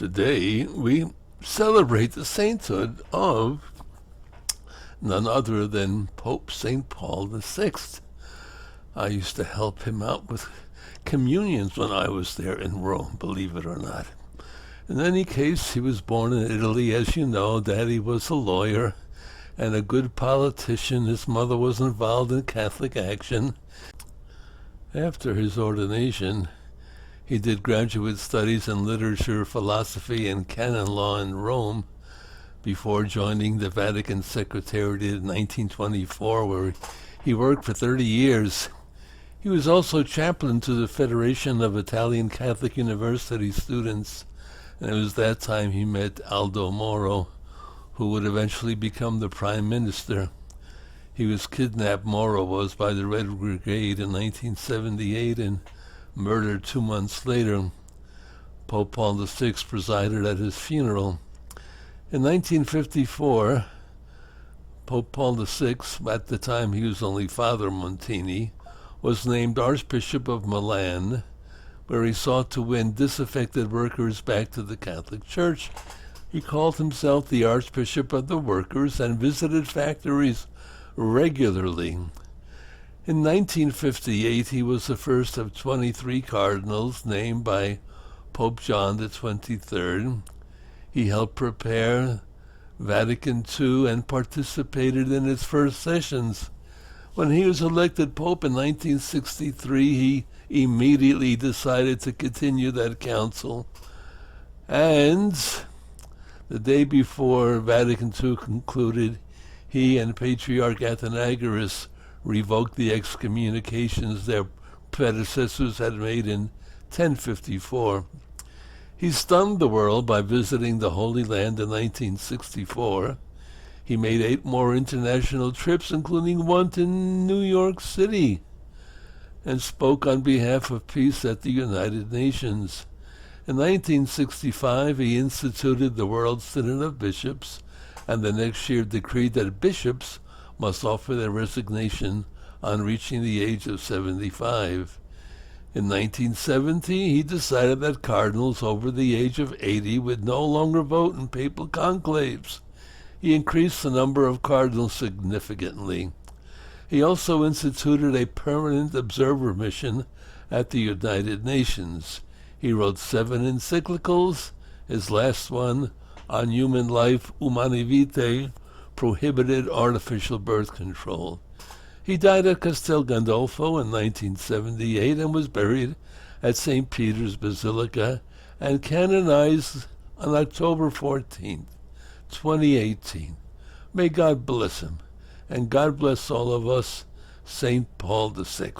Today, we celebrate the sainthood of none other than Pope St. Paul VI. I used to help him out with communions when I was there in Rome, believe it or not. In any case, he was born in Italy. As you know, Daddy was a lawyer and a good politician. His mother was involved in Catholic action. After his ordination, he did graduate studies in literature, philosophy, and canon law in Rome before joining the Vatican Secretariat in 1924, where he worked for 30 years. He was also chaplain to the Federation of Italian Catholic University Students, and it was that time he met Aldo Moro, who would eventually become the Prime Minister. He was kidnapped, Moro was, by the Red Brigade in 1978 and murdered 2 months later. Pope Paul VI presided at his funeral. In 1954, Pope Paul VI, at the time he was only Father Montini, was named Archbishop of Milan, where he sought to win disaffected workers back to the Catholic Church. He called himself the Archbishop of the Workers and visited factories regularly. In 1958, he was the first of 23 cardinals named by Pope John XXIII. He helped prepare Vatican II and participated in its first sessions. When he was elected Pope in 1963, he immediately decided to continue that council. And the day before Vatican II concluded, he and Patriarch Athenagoras revoked the excommunications their predecessors had made in 1054. He stunned the world by visiting the Holy Land in 1964. He made 8 more international trips, including one to New York City, and spoke on behalf of peace at the United Nations. In 1965, he instituted the World Synod of Bishops, and the next year decreed that bishops must offer their resignation on reaching the age of 75. In 1970, he decided that cardinals over the age of 80 would no longer vote in papal conclaves. He increased the number of cardinals significantly. He also instituted a permanent observer mission at the United Nations. He wrote 7 encyclicals. His last one, On Human Life, Humanae Vitae, prohibited artificial birth control. He died at Castel Gandolfo in 1978 and was buried at St. Peter's Basilica and canonized on October 14th, 2018. May God bless him, and God bless all of us, St. Paul VI.